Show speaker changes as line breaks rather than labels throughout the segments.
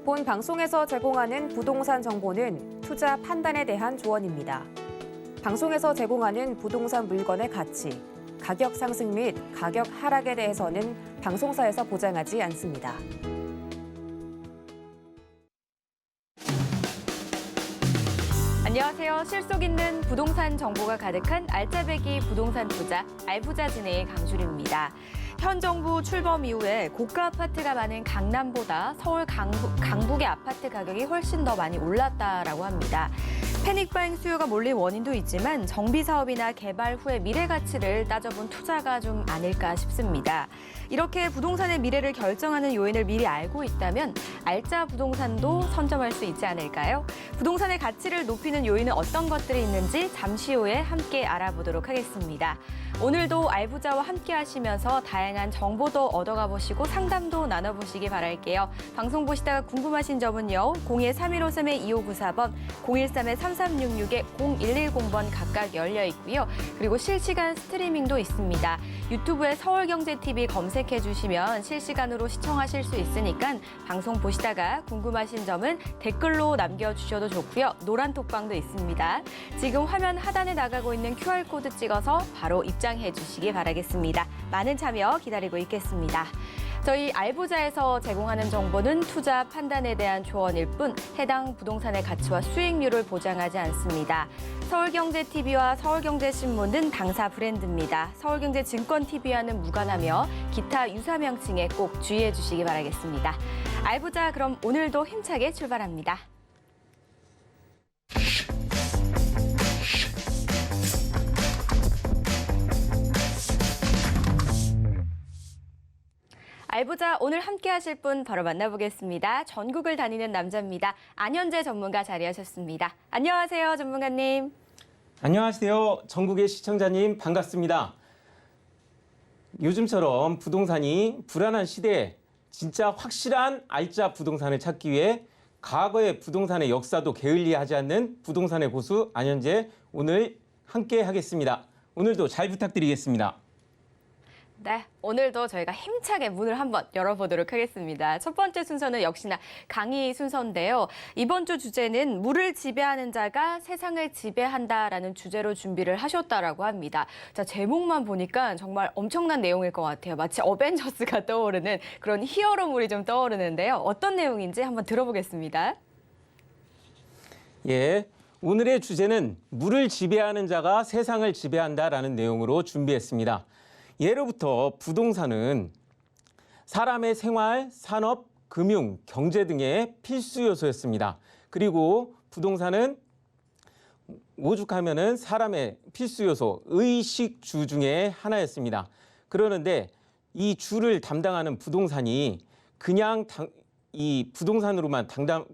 본 방송에서 제공하는 부동산 정보는 투자 판단에 대한 조언입니다. 방송에서 제공하는 부동산 물건의 가치, 가격 상승 및 가격 하락에 대해서는 방송사에서 보장하지 않습니다.
안녕하세요. 실속 있는 부동산 정보가 가득한 알짜배기 부동산 투자 알부자 진행의 강주리입니다. 현 정부 출범 이후에 고가 아파트가 많은 강남보다 서울 강북의 아파트 가격이 훨씬 더 많이 올랐다라고 합니다. 패닉바잉 수요가 몰린 원인도 있지만 정비 사업이나 개발 후의 미래 가치를 따져본 투자가 좀 아닐까 싶습니다. 이렇게 부동산의 미래를 결정하는 요인을 미리 알고 있다면 알짜 부동산도 선점할 수 있지 않을까요? 부동산의 가치를 높이는 요인은 어떤 것들이 있는지 잠시 후에 함께 알아보도록 하겠습니다. 오늘도 알부자와 함께 하시면서 다양한 정보도 얻어가 보시고 상담도 나눠보시기 바랄게요. 방송 보시다가 궁금하신 점은요. 02-3153-2594번, 013-3366-0110번 각각 열려 있고요. 그리고 실시간 스트리밍도 있습니다. 유튜브에 서울경제TV 검색해 주시면 실시간으로 시청하실 수 있으니까 방송 보시다가 궁금하신 점은 댓글로 남겨주셔도 좋고요. 노란 톡방도 있습니다. 지금 화면 하단에 나가고 있는 QR코드 찍어서 바로 입장해 주시기 바라겠습니다. 많은 참여 기다리고 있겠습니다. 저희 알부자에서 제공하는 정보는 투자 판단에 대한 조언일 뿐 해당 부동산의 가치와 수익률을 보장하지 않습니다. 서울경제TV와 서울경제신문은 당사 브랜드입니다. 서울경제증권TV와는 무관하며 기타 유사 명칭에 꼭 주의해 주시기 바라겠습니다. 알부자 그럼 오늘도 힘차게 출발합니다. 알부자 오늘 함께 하실 분 바로 만나보겠습니다. 전국을 다니는 남자입니다. 안현재 전문가 자리하셨습니다. 안녕하세요, 전문가님.
안녕하세요. 전국의 시청자님 반갑습니다. 요즘처럼 부동산이 불안한 시대에 진짜 확실한 알짜 부동산을 찾기 위해 과거의 부동산의 역사도 게을리하지 않는 부동산의 고수 안현재 오늘 함께 하겠습니다. 오늘도 잘 부탁드리겠습니다.
네, 오늘도 저희가 힘차게 문을 한번 열어보도록 하겠습니다. 첫 번째 순서는 역시나 강의 순서인데요. 이번 주 주제는 물을 지배하는 자가 세상을 지배한다라는 주제로 준비를 하셨다라고 합니다. 자, 제목만 보니까 정말 엄청난 내용일 것 같아요. 마치 어벤져스가 떠오르는 그런 히어로물이 좀 떠오르는데요. 어떤 내용인지 한번 들어보겠습니다.
예, 오늘의 주제는 물을 지배하는 자가 세상을 지배한다라는 내용으로 준비했습니다. 예로부터 부동산은 사람의 생활, 산업, 금융, 경제 등의 필수 요소였습니다. 그리고 부동산은 오죽하면은 사람의 필수 요소, 의식주 중에 하나였습니다. 그러는데 이 주를 담당하는 부동산이 그냥 이 부동산으로만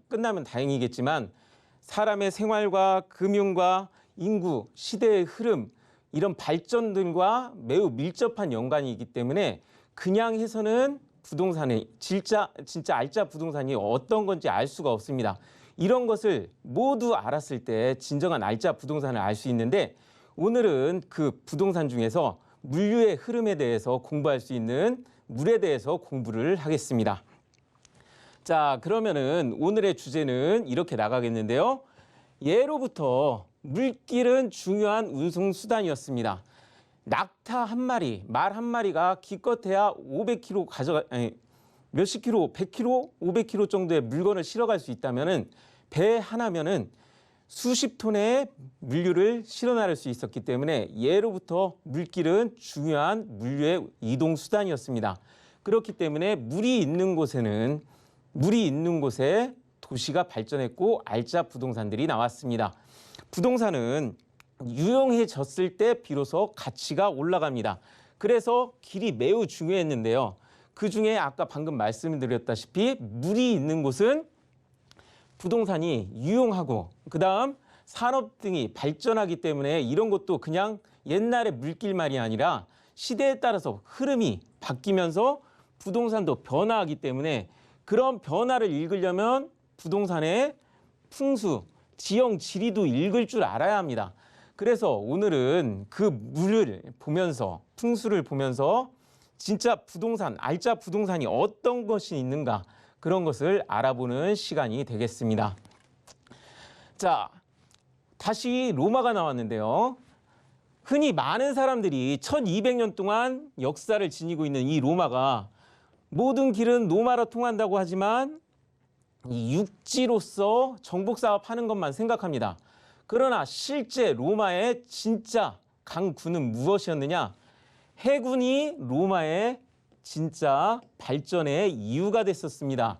끝나면 다행이겠지만 사람의 생활과 금융과 인구, 시대의 흐름, 이런 발전들과 매우 밀접한 연관이 있기 때문에 그냥 해서는 부동산이 진짜 알짜 부동산이 어떤 건지 알 수가 없습니다. 이런 것을 모두 알았을 때 진정한 알짜 부동산을 알 수 있는데 오늘은 그 부동산 중에서 물류의 흐름에 대해서 공부할 수 있는 물에 대해서 공부를 하겠습니다. 자, 그러면은 오늘의 주제는 이렇게 나가겠는데요. 예로부터 물길은 중요한 운송수단이었습니다. 낙타 한 마리, 말 한 마리가 기껏해야 500kg 몇십 킬로, 100kg, 500kg 정도의 물건을 실어갈 수 있다면은 배 하나면은 수십 톤의 물류를 실어 나를 수 있었기 때문에 예로부터 물길은 중요한 물류의 이동 수단이었습니다. 그렇기 때문에 물이 있는 곳에 도시가 발전했고 알짜 부동산들이 나왔습니다. 부동산은 유용해졌을 때 비로소 가치가 올라갑니다. 그래서 길이 매우 중요했는데요. 그중에 아까 방금 말씀드렸다시피 물이 있는 곳은 부동산이 유용하고 그다음 산업 등이 발전하기 때문에 이런 것도 그냥 옛날의 물길말이 아니라 시대에 따라서 흐름이 바뀌면서 부동산도 변화하기 때문에 그런 변화를 읽으려면 부동산의 풍수, 지형 지리도 읽을 줄 알아야 합니다. 그래서 오늘은 그 물을 보면서, 풍수를 보면서 진짜 부동산, 알짜 부동산이 어떤 것이 있는가, 그런 것을 알아보는 시간이 되겠습니다. 자, 다시 로마가 나왔는데요. 흔히 많은 사람들이 1200년 동안 역사를 지니고 있는 이 로마가 모든 길은 로마로 통한다고 하지만 이 육지로서 정복 사업하는 것만 생각합니다. 그러나 실제 로마의 진짜 강군은 무엇이었느냐? 해군이 로마의 진짜 발전의 이유가 됐었습니다.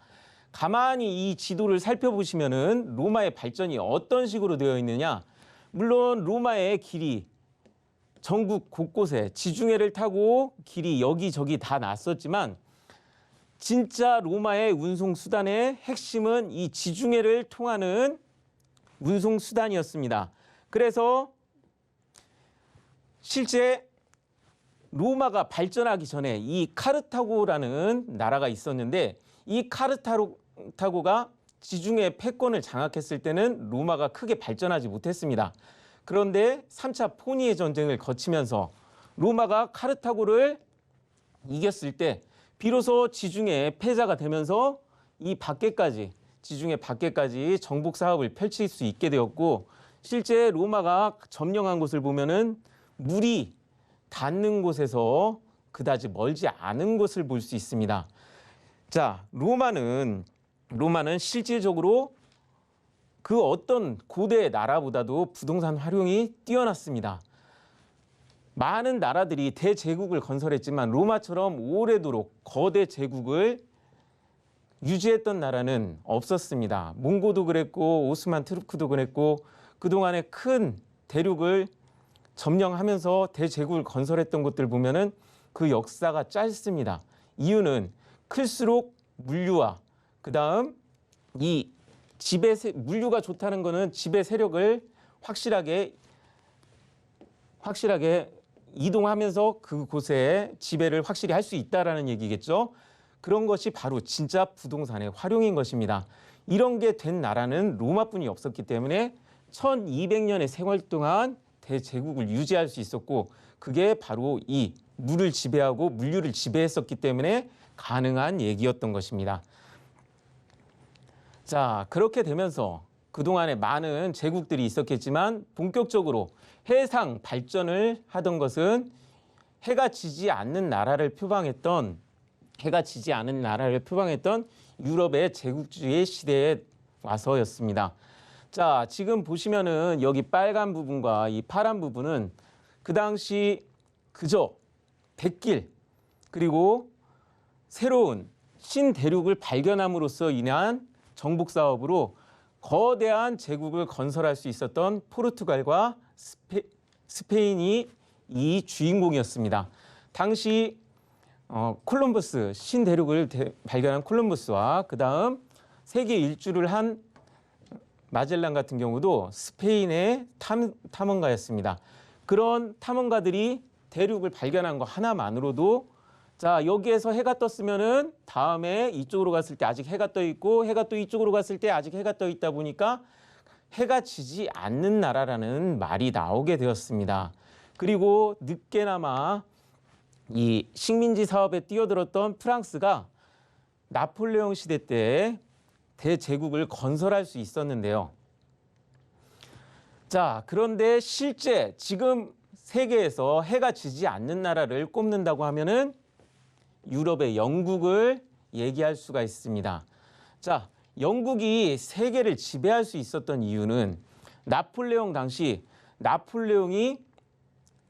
가만히 이 지도를 살펴보시면은 로마의 발전이 어떤 식으로 되어 있느냐? 물론 로마의 길이 전국 곳곳에 지중해를 타고 길이 여기저기 다 났었지만 진짜 로마의 운송수단의 핵심은 이 지중해를 통하는 운송수단이었습니다. 그래서 실제 로마가 발전하기 전에 이 카르타고라는 나라가 있었는데 이 카르타고가 지중해 패권을 장악했을 때는 로마가 크게 발전하지 못했습니다. 그런데 3차 포니의 전쟁을 거치면서 로마가 카르타고를 이겼을 때 비로소 지중해 패자가 되면서 이 밖에까지, 지중해 밖에까지 정복 사업을 펼칠 수 있게 되었고, 실제 로마가 점령한 곳을 보면은 물이 닿는 곳에서 그다지 멀지 않은 곳을 볼 수 있습니다. 자, 로마는 실질적으로 그 어떤 고대 나라보다도 부동산 활용이 뛰어났습니다. 많은 나라들이 대제국을 건설했지만 로마처럼 오래도록 거대 제국을 유지했던 나라는 없었습니다. 몽고도 그랬고 오스만 투르크도 그랬고 그동안에 큰 대륙을 점령하면서 대제국을 건설했던 것들 보면은 그 역사가 짧습니다. 이유는 클수록 물류와 그다음 이 물류가 좋다는 것은 지배 세력을 확실하게 이동하면서 그곳에 지배를 확실히 할 수 있다라는 얘기겠죠. 그런 것이 바로 진짜 부동산의 활용인 것입니다. 이런 게 된 나라는 로마뿐이 없었기 때문에 1200년의 생활 동안 대제국을 유지할 수 있었고 그게 바로 이 물을 지배하고 물류를 지배했었기 때문에 가능한 얘기였던 것입니다. 자, 그렇게 되면서 그동안에 많은 제국들이 있었겠지만 본격적으로 해상 발전을 하던 것은 해가 지지 않는 나라를 표방했던 유럽의 제국주의 시대에 와서였습니다. 자, 지금 보시면은 여기 빨간 부분과 이 파란 부분은 그 당시 그저 백길 그리고 새로운 신대륙을 발견함으로써 인한 정복 사업으로 거대한 제국을 건설할 수 있었던 포르투갈과 스페인이 이 주인공이었습니다. 당시 콜럼버스 신대륙을 발견한 콜럼버스와 그다음 세계 일주를 한 마젤란 같은 경우도 스페인의 탐험가였습니다. 그런 탐험가들이 대륙을 발견한 거 하나만으로도 자, 여기에서 해가 떴으면은 다음에 이쪽으로 갔을 때 아직 해가 떠 있고 해가 또 이쪽으로 갔을 때 아직 해가 떠 있다 보니까 해가 지지 않는 나라라는 말이 나오게 되었습니다. 그리고 늦게나마 이 식민지 사업에 뛰어들었던 프랑스가 나폴레옹 시대 때 대제국을 건설할 수 있었는데요. 자, 그런데 실제 지금 세계에서 해가 지지 않는 나라를 꼽는다고 하면은 유럽의 영국을 얘기할 수가 있습니다. 자, 영국이 세계를 지배할 수 있었던 이유는 나폴레옹 당시 나폴레옹이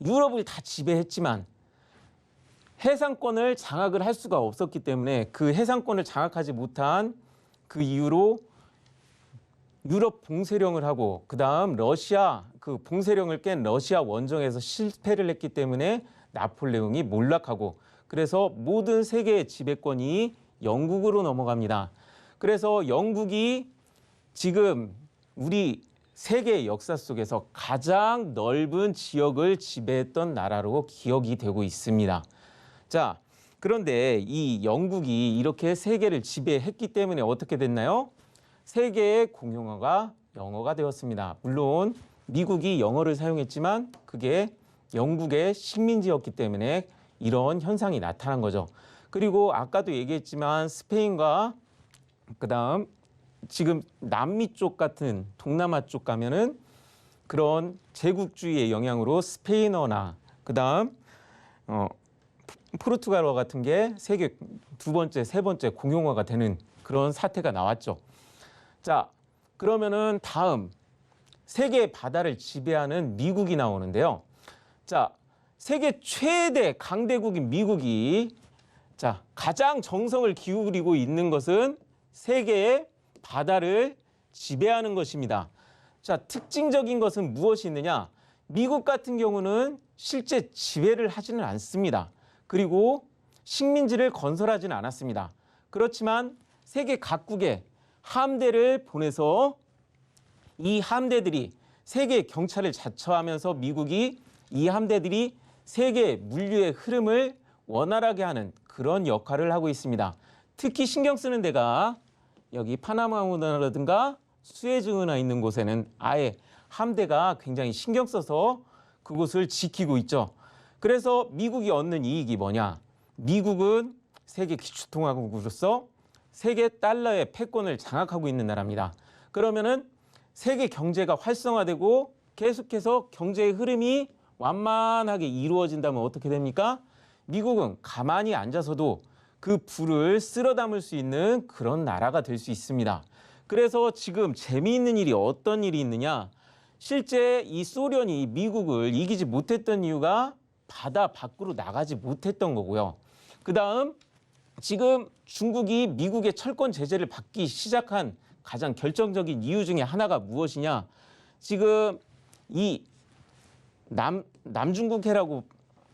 유럽을 다 지배했지만 해상권을 장악을 할 수가 없었기 때문에 그 해상권을 장악하지 못한 그 이유로 유럽 봉쇄령을 하고 그다음 러시아 그 봉쇄령을 깬 러시아 원정에서 실패를 했기 때문에 나폴레옹이 몰락하고 그래서 모든 세계의 지배권이 영국으로 넘어갑니다. 그래서 영국이 지금 우리 세계의 역사 속에서 가장 넓은 지역을 지배했던 나라로 기억이 되고 있습니다. 자, 그런데 이 영국이 이렇게 세계를 지배했기 때문에 어떻게 됐나요? 세계의 공용어가 영어가 되었습니다. 물론 미국이 영어를 사용했지만 그게 영국의 식민지였기 때문에 이런 현상이 나타난 거죠. 그리고 아까도 얘기했지만 스페인과 그다음 지금 남미 쪽 같은 동남아 쪽 가면은 그런 제국주의의 영향으로 스페인어나 그다음 포르투갈어 같은 게 세계 두 번째, 세 번째 공용어가 되는 그런 사태가 나왔죠. 자, 그러면은 다음 세계 바다를 지배하는 미국이 나오는데요. 자, 세계 최대 강대국인 미국이 자, 가장 정성을 기울이고 있는 것은 세계의 바다를 지배하는 것입니다. 자, 특징적인 것은 무엇이 있느냐? 미국 같은 경우는 실제 지배를 하지는 않습니다. 그리고 식민지를 건설하지는 않았습니다. 그렇지만 세계 각국에 함대를 보내서 이 함대들이 세계 경찰을 자처하면서 미국이 이 함대들이 세계 물류의 흐름을 원활하게 하는 그런 역할을 하고 있습니다. 특히 신경 쓰는 데가 여기 파나마 운하라든가 수에즈 운하 있는 곳에는 아예 함대가 굉장히 신경 써서 그곳을 지키고 있죠. 그래서 미국이 얻는 이익이 뭐냐? 미국은 세계 기축통화국으로서 세계 달러의 패권을 장악하고 있는 나라입니다. 그러면은 세계 경제가 활성화되고 계속해서 경제의 흐름이 완만하게 이루어진다면 어떻게 됩니까? 미국은 가만히 앉아서도 그 부를 쓸어 담을 수 있는 그런 나라가 될 수 있습니다. 그래서 지금 재미있는 일이 어떤 일이 있느냐? 실제 이 소련이 미국을 이기지 못했던 이유가 바다 밖으로 나가지 못했던 거고요. 그다음 지금 중국이 미국의 철권 제재를 받기 시작한 가장 결정적인 이유 중에 하나가 무엇이냐? 지금 이 남중국해라고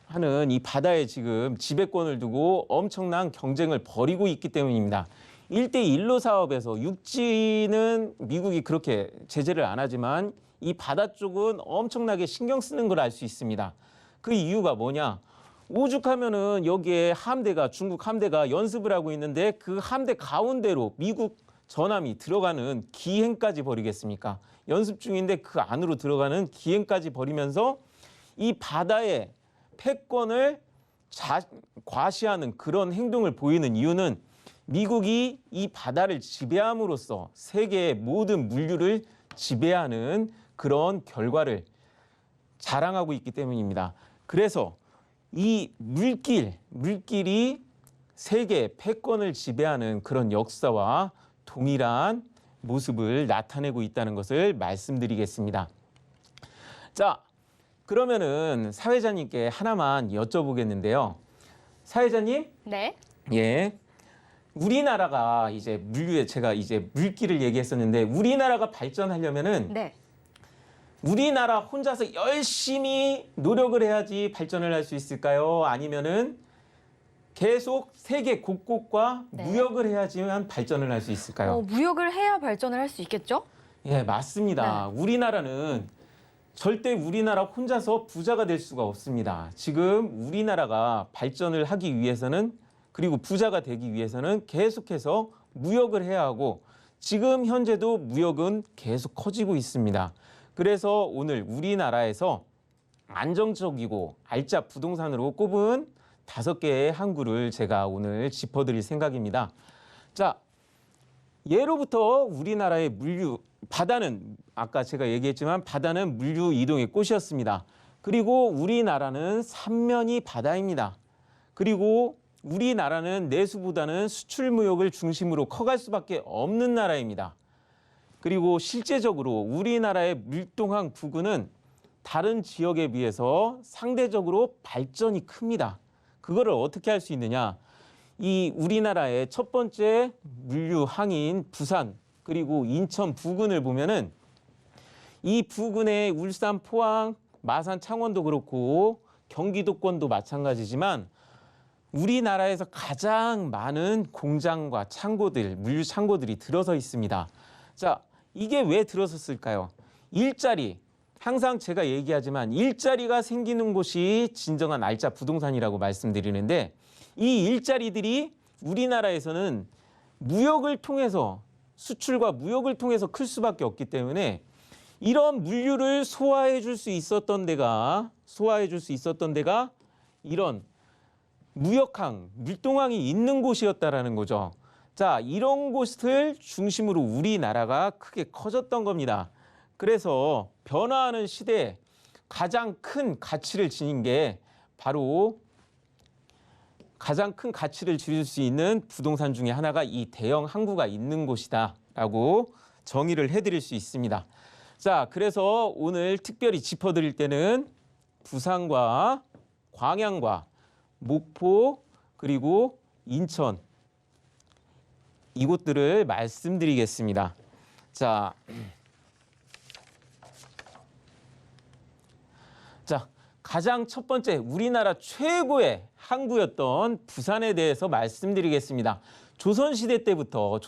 하는 이 바다에 지금 지배권을 두고 엄청난 경쟁을 벌이고 있기 때문입니다. 1대1로 사업에서 육지는 미국이 그렇게 제재를 안 하지만 이 바다 쪽은 엄청나게 신경 쓰는 걸 알 수 있습니다. 그 이유가 뭐냐? 오죽하면은 여기에 함대가 중국 함대가 연습을 하고 있는데 그 함대 가운데로 미국 전함이 들어가는 기행까지 벌이겠습니까? 연습 중인데 그 안으로 들어가는 기행까지 벌이면서 이 바다의 패권을 과시하는 그런 행동을 보이는 이유는 미국이 이 바다를 지배함으로써 세계의 모든 물류를 지배하는 그런 결과를 자랑하고 있기 때문입니다. 그래서 이 물길이 세계의 패권을 지배하는 그런 역사와 동일한 모습을 나타내고 있다는 것을 말씀드리겠습니다. 자, 그러면은 사회자님께 하나만 여쭤보겠는데요. 사회자님?
네.
예. 우리나라가 이제 물류에 제가 이제 물길을 얘기했었는데 우리나라가 발전하려면은
네.
우리나라 혼자서 열심히 노력을 해야지 발전을 할 수 있을까요? 아니면은 계속 세계 곳곳과
네.
무역을 해야지만 발전을 할 수 있을까요?
무역을 해야 발전을 할 수 있겠죠?
예, 맞습니다. 우리나라는 절대 우리나라 혼자서 부자가 될 수가 없습니다. 지금 우리나라가 발전을 하기 위해서는 그리고 부자가 되기 위해서는 계속해서 무역을 해야 하고 지금 현재도 무역은 계속 커지고 있습니다. 그래서 오늘 우리나라에서 안정적이고 알짜 부동산으로 꼽은 5개의 항구를 제가 오늘 짚어드릴 생각입니다. 자, 예로부터 우리나라의 바다는 아까 제가 얘기했지만 바다는 물류 이동의 꽃이었습니다. 그리고 우리나라는 삼면이 바다입니다. 그리고 우리나라는 내수보다는 수출 무역을 중심으로 커갈 수밖에 없는 나라입니다. 그리고 실제적으로 우리나라의 밀동항 부근은 다른 지역에 비해서 상대적으로 발전이 큽니다. 그거를 어떻게 할 수 있느냐? 이 우리나라의 첫 번째 물류항인 부산 그리고 인천 부근을 보면은 이 부근의 울산, 포항, 마산, 창원도 그렇고 경기도권도 마찬가지지만 우리나라에서 가장 많은 공장과 창고들, 물류 창고들이 들어서 있습니다. 자, 이게 왜 들어섰을까요? 일자리, 항상 제가 얘기하지만 일자리가 생기는 곳이 진정한 알짜 부동산이라고 말씀드리는데 이 일자리들이 우리나라에서는 무역을 통해서 수출과 무역을 통해서 클 수밖에 없기 때문에 이런 물류를 소화해 줄 수 있었던 데가 이런 무역항, 물동항이 있는 곳이었다라는 거죠. 자, 이런 곳을 중심으로 우리나라가 크게 커졌던 겁니다. 그래서 변화하는 시대에 가장 큰 가치를 지닌 게 바로 가장 큰 가치를 지닐 수 있는 부동산 중에 하나가 이 대형 항구가 있는 곳이다라고 정의를 해드릴 수 있습니다. 자, 그래서 오늘 특별히 짚어드릴 때는 부산과 광양과 목포 그리고 인천 이곳들을 말씀드리겠습니다. 자, 가장 첫 번째 우리나라 최고의 항구였던 부산에 대해서 말씀드리겠습니다. 조선시대 때부터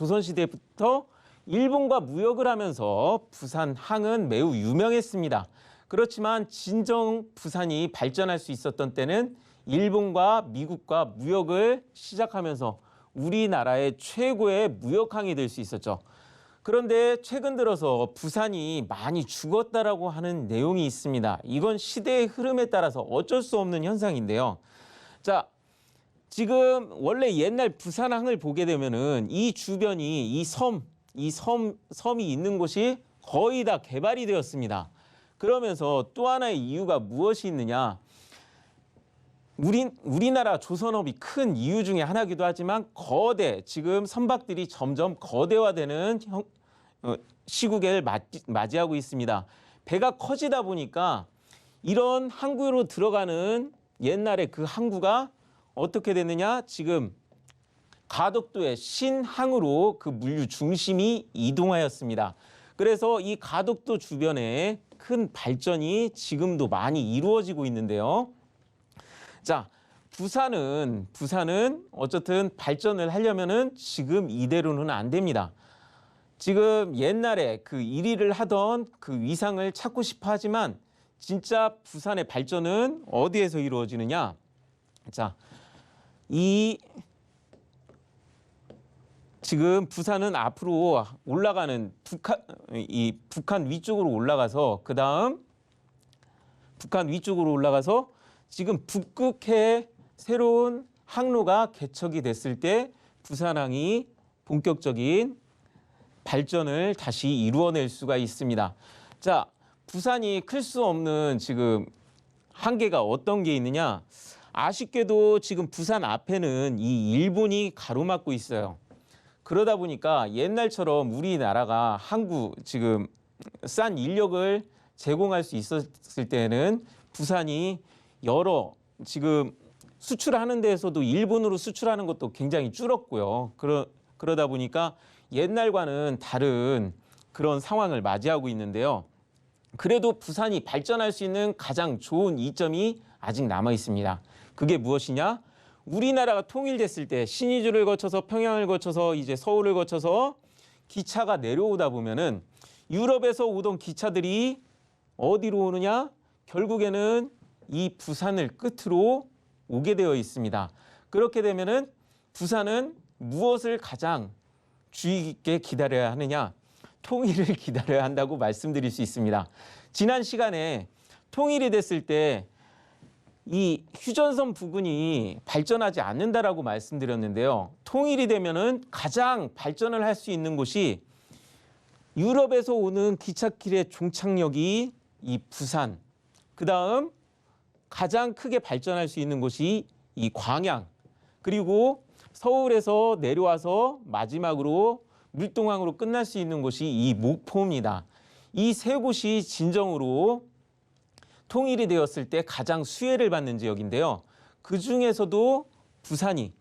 일본과 무역을 하면서 부산항은 매우 유명했습니다. 그렇지만 진정 부산이 발전할 수 있었던 때는 일본과 미국과 무역을 시작하면서 우리나라의 최고의 무역항이 될 수 있었죠. 그런데 최근 들어서 부산이 많이 죽었다라고 하는 내용이 있습니다. 이건 시대의 흐름에 따라서 어쩔 수 없는 현상인데요. 자, 지금 원래 옛날 부산항을 보게 되면은 이 주변이 섬이 있는 곳이 거의 다 개발이 되었습니다. 그러면서 또 하나의 이유가 무엇이 있느냐? 우리나라 조선업이 큰 이유 중에 하나이기도 하지만 지금 선박들이 점점 거대화되는 시국을 맞이하고 있습니다. 배가 커지다 보니까 이런 항구로 들어가는 옛날에 그 항구가 어떻게 됐느냐? 지금 가덕도의 신항으로 그 물류 중심이 이동하였습니다. 그래서 이 가덕도 주변에 큰 발전이 지금도 많이 이루어지고 있는데요. 자, 부산은 어쨌든 발전을 하려면은 지금 이대로는 안 됩니다. 지금 옛날에 그 1위를 하던 그 위상을 찾고 싶어 하지만 진짜 부산의 발전은 어디에서 이루어지느냐? 자, 지금 부산은 앞으로 올라가는 북한 위쪽으로 올라가서 북한 위쪽으로 올라가서 지금 북극해에 새로운 항로가 개척이 됐을 때 부산항이 본격적인 발전을 다시 이루어낼 수가 있습니다. 자, 부산이 클 수 없는 지금 한계가 어떤 게 있느냐? 아쉽게도 지금 부산 앞에는 이 일본이 가로막고 있어요. 그러다 보니까 옛날처럼 우리나라가 지금 싼 인력을 제공할 수 있었을 때는 부산이 지금 수출하는 데에서도 일본으로 수출하는 것도 굉장히 줄었고요. 그러다 보니까 옛날과는 다른 그런 상황을 맞이하고 있는데요. 그래도 부산이 발전할 수 있는 가장 좋은 이점이 아직 남아 있습니다. 그게 무엇이냐? 우리나라가 통일됐을 때 신의주를 거쳐서 평양을 거쳐서 이제 서울을 거쳐서 기차가 내려오다 보면은 유럽에서 오던 기차들이 어디로 오느냐? 결국에는 이 부산을 끝으로 오게 되어 있습니다. 그렇게 되면은 부산은 무엇을 가장 주의 깊게 기다려야 하느냐? 통일을 기다려야 한다고 말씀드릴 수 있습니다. 지난 시간에 통일이 됐을 때 이 휴전선 부근이 발전하지 않는다라고 말씀드렸는데요. 통일이 되면은 가장 발전을 할 수 있는 곳이 유럽에서 오는 기찻길의 종착역이 이 부산, 그다음 가장 크게 발전할 수 있는 곳이 이 광양, 그리고 서울에서 내려와서 마지막으로 물동항으로 끝날 수 있는 곳이 이 목포입니다. 이 세 곳이 진정으로 통일이 되었을 때 가장 수혜를 받는 지역인데요. 그 중에서도 부산이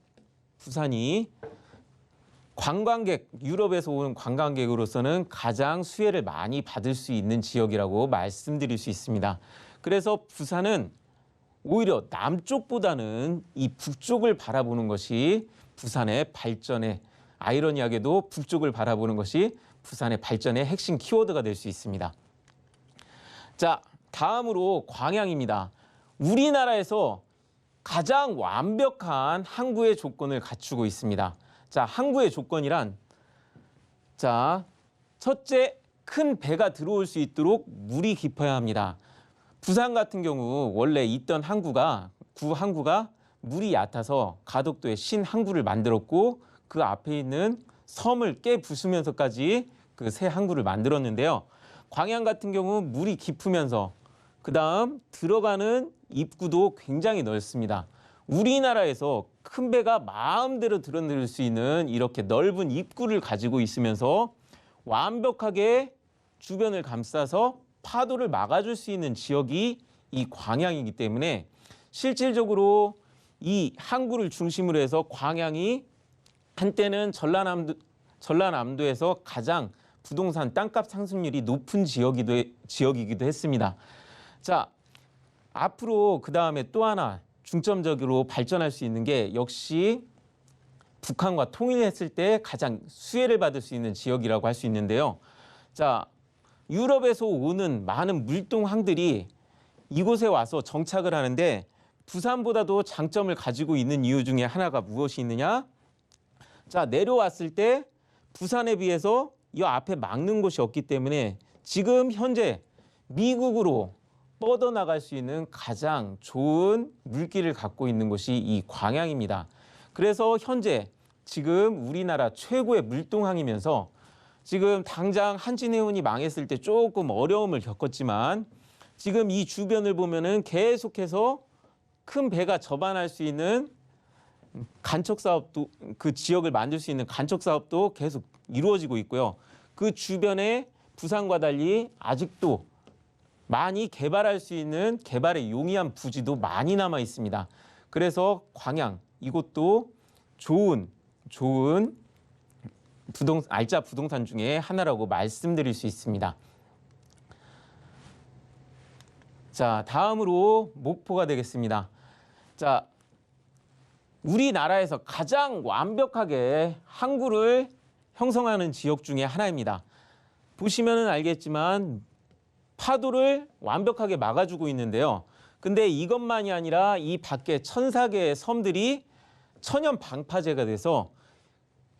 유럽에서 오는 관광객으로서는 가장 수혜를 많이 받을 수 있는 지역이라고 말씀드릴 수 있습니다. 그래서 부산은 오히려 남쪽보다는 이 북쪽을 바라보는 것이 부산의 발전에, 아이러니하게도 북쪽을 바라보는 것이 부산의 발전의 핵심 키워드가 될 수 있습니다. 자, 다음으로 광양입니다. 우리나라에서 가장 완벽한 항구의 조건을 갖추고 있습니다. 자, 항구의 조건이란 자, 첫째, 큰 배가 들어올 수 있도록 물이 깊어야 합니다. 부산 같은 경우 원래 있던 구항구가 물이 얕아서 가덕도에 신항구를 만들었고 그 앞에 있는 섬을 깨부수면서까지 그 새 항구를 만들었는데요. 광양 같은 경우 물이 깊으면서 그다음 들어가는 입구도 굉장히 넓습니다. 우리나라에서 큰 배가 마음대로 들어들 수 있는 이렇게 넓은 입구를 가지고 있으면서 완벽하게 주변을 감싸서 파도를 막아줄 수 있는 지역이 이 광양이기 때문에 실질적으로 이 항구를 중심으로 해서 광양이 한때는 전라남도에서 가장 부동산 땅값 상승률이 높은 지역이기도 했습니다. 자, 앞으로 그 다음에 또 하나 중점적으로 발전할 수 있는 게 역시 북한과 통일했을 때 가장 수혜를 받을 수 있는 지역이라고 할 수 있는데요. 자, 유럽에서 오는 많은 물동항들이 이곳에 와서 정착을 하는데 부산보다도 장점을 가지고 있는 이유 중에 하나가 무엇이 있느냐? 자, 내려왔을 때 부산에 비해서 이 앞에 막는 곳이 없기 때문에 지금 현재 미국으로 뻗어나갈 수 있는 가장 좋은 물길을 갖고 있는 곳이 이 광양입니다. 그래서 현재 지금 우리나라 최고의 물동항이면서 지금 당장 한진해운이 망했을 때 조금 어려움을 겪었지만 지금 이 주변을 보면은 계속해서 큰 배가 접안할 수 있는 간척 사업도 그 지역을 만들 수 있는 간척 사업도 계속 이루어지고 있고요. 그 주변에 부산과 달리 아직도 많이 개발할 수 있는 개발에 용이한 부지도 많이 남아 있습니다. 그래서 광양 이곳도 좋은 알짜 부동산 중에 하나라고 말씀드릴 수 있습니다. 자, 다음으로 목포가 되겠습니다. 자, 우리나라에서 가장 완벽하게 항구를 형성하는 지역 중에 하나입니다. 보시면은 알겠지만 파도를 완벽하게 막아주고 있는데요. 근데 이것만이 아니라 이 밖에 1004개의 섬들이 천연 방파제가 돼서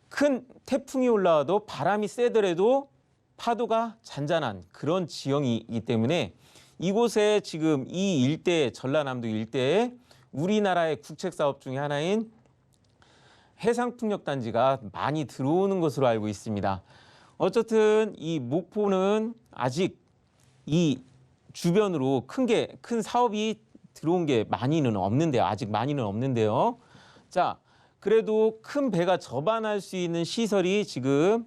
큰 태풍이 올라와도 바람이 세더라도 파도가 잔잔한 그런 지형이기 때문에 이곳에 지금 이 일대에 전라남도 일대에 우리나라의 국책 사업 중에 하나인 해상풍력단지가 많이 들어오는 것으로 알고 있습니다. 어쨌든 이 목포는 아직 이 주변으로 큰 사업이 들어온 게 많이는 없는데요. 아직 많이는 없는데요. 자, 그래도 큰 배가 접안할 수 있는 시설이 지금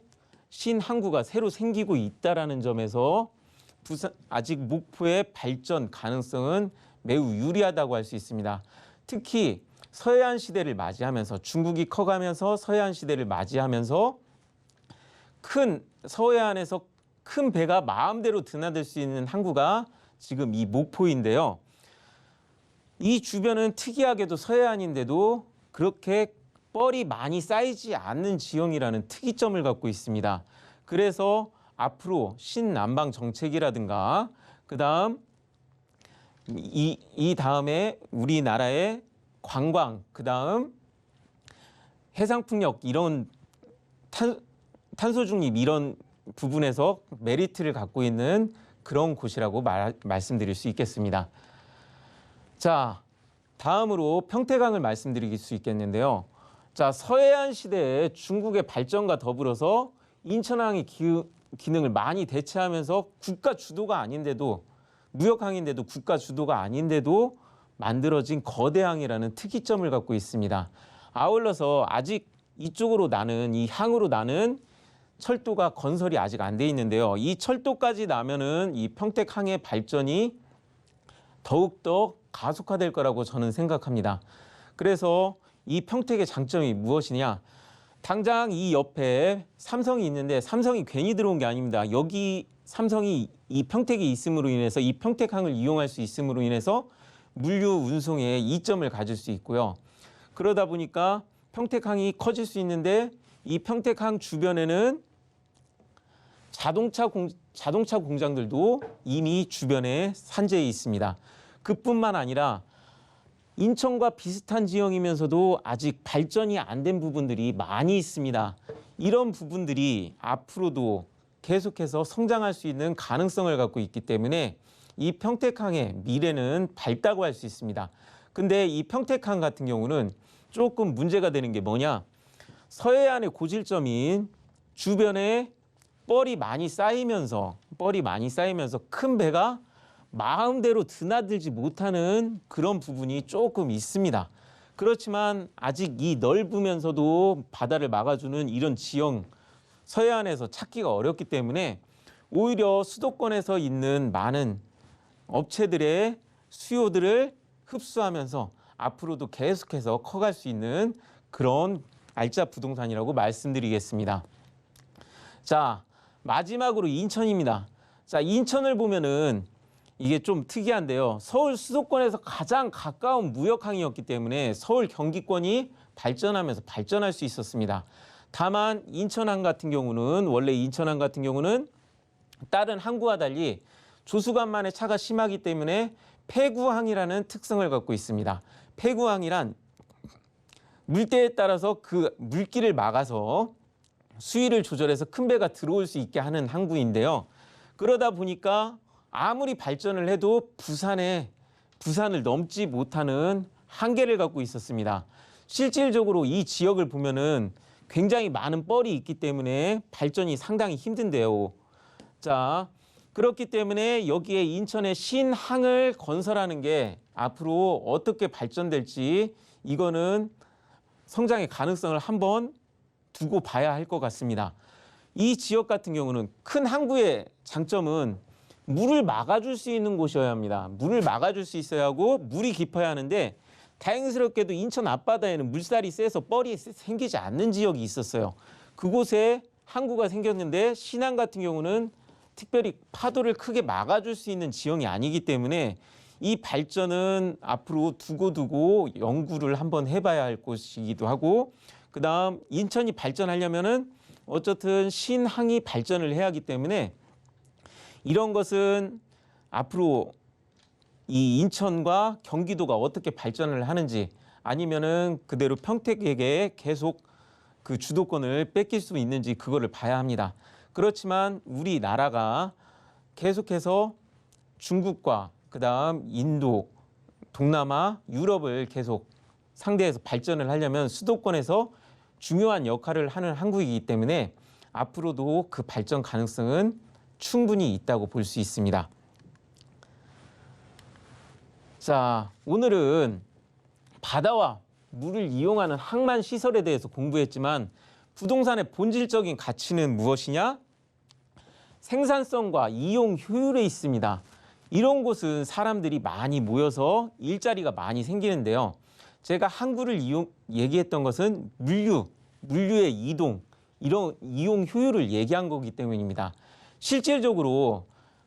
신항구가 새로 생기고 있다라는 점에서 아직 목포의 발전 가능성은 매우 유리하다고 할 수 있습니다. 특히 서해안 시대를 맞이하면서 중국이 커가면서 서해안 시대를 맞이하면서 서해안에서 큰 배가 마음대로 드나들 수 있는 항구가 지금 이 목포인데요. 이 주변은 특이하게도 서해안인데도 그렇게 뻘이 많이 쌓이지 않는 지형이라는 특이점을 갖고 있습니다. 그래서 앞으로 신남방 정책이라든가 그다음 이 다음에 우리나라의 관광, 그다음 해상풍력 이런 탄소 중립 이런 부분에서 메리트를 갖고 있는 그런 곳이라고 말씀드릴 수 있겠습니다. 자, 다음으로 평택항을 말씀드릴 수 있겠는데요. 자, 서해안 시대에 중국의 발전과 더불어서 인천항이 기능을 많이 대체하면서 국가 주도가 아닌데도 무역항인데도 국가 주도가 아닌데도 만들어진 거대항이라는 특이점을 갖고 있습니다. 아울러서 아직 이쪽으로 나는 이 항으로 나는 철도가 건설이 아직 안 돼 있는데요. 이 철도까지 나면은 이 평택항의 발전이 더욱더 가속화될 거라고 저는 생각합니다. 그래서 이 평택의 장점이 무엇이냐? 당장 이 옆에 삼성이 있는데 삼성이 괜히 들어온 게 아닙니다. 여기 삼성이 이 평택이 있음으로 인해서 이 평택항을 이용할 수 있음으로 인해서 물류 운송에 이점을 가질 수 있고요. 그러다 보니까 평택항이 커질 수 있는데 이 평택항 주변에는 자동차 공장들도 이미 주변에 산재해 있습니다. 그뿐만 아니라 인천과 비슷한 지형이면서도 아직 발전이 안 된 부분들이 많이 있습니다. 이런 부분들이 앞으로도 계속해서 성장할 수 있는 가능성을 갖고 있기 때문에 이 평택항의 미래는 밝다고 할 수 있습니다. 근데 이 평택항 같은 경우는 조금 문제가 되는 게 뭐냐? 서해안의 고질점인 주변에 뻘이 많이 쌓이면서 큰 배가 마음대로 드나들지 못하는 그런 부분이 조금 있습니다. 그렇지만 아직 이 넓으면서도 바다를 막아주는 이런 지형 서해안에서 찾기가 어렵기 때문에 오히려 수도권에서 있는 많은 업체들의 수요들을 흡수하면서 앞으로도 계속해서 커갈 수 있는 그런 알짜 부동산이라고 말씀드리겠습니다. 자, 마지막으로 인천입니다. 자, 인천을 보면은 이게 좀 특이한데요. 서울 수도권에서 가장 가까운 무역항이었기 때문에 서울 경기권이 발전하면서 발전할 수 있었습니다. 다만 인천항 같은 경우는 다른 항구와 달리 조수간만의 차가 심하기 때문에 폐구항이라는 특성을 갖고 있습니다. 폐구항이란 물때에 따라서 그 물길을 막아서 수위를 조절해서 큰 배가 들어올 수 있게 하는 항구인데요. 그러다 보니까 아무리 발전을 해도 부산을 넘지 못하는 한계를 갖고 있었습니다. 실질적으로 이 지역을 보면은 굉장히 많은 뻘이 있기 때문에 발전이 상당히 힘든데요. 자, 그렇기 때문에 여기에 인천의 신항을 건설하는 게 앞으로 어떻게 발전될지 이거는 성장의 가능성을 한번 두고 봐야 할 것 같습니다. 이 지역 같은 경우는 큰 항구의 장점은 물을 막아줄 수 있는 곳이어야 합니다. 물을 막아줄 수 있어야 하고 물이 깊어야 하는데 다행스럽게도 인천 앞바다에는 물살이 세서 뻘이 생기지 않는 지역이 있었어요. 그곳에 항구가 생겼는데 신항 같은 경우는 특별히 파도를 크게 막아줄 수 있는 지형이 아니기 때문에 이 발전은 앞으로 두고 연구를 한번 해봐야 할 곳이기도 하고 그다음 인천이 발전하려면은 어쨌든 신항이 발전을 해야 하기 때문에 이런 것은 앞으로 이 인천과 경기도가 어떻게 발전을 하는지 아니면은 그대로 평택에게 계속 그 주도권을 뺏길 수 있는지 그거를 봐야 합니다. 그렇지만 우리나라가 계속해서 중국과 그다음 인도, 동남아, 유럽을 계속 상대해서 발전을 하려면 수도권에서 중요한 역할을 하는 항구이기 때문에 앞으로도 그 발전 가능성은 충분히 있다고 볼 수 있습니다. 자, 오늘은 바다와 물을 이용하는 항만 시설에 대해서 공부했지만 부동산의 본질적인 가치는 무엇이냐? 생산성과 이용 효율에 있습니다. 이런 곳은 사람들이 많이 모여서 일자리가 많이 생기는데요. 제가 항구를 얘기했던 것은 물류의 이동, 이런 이용 효율을 얘기한 거기 때문입니다. 실질적으로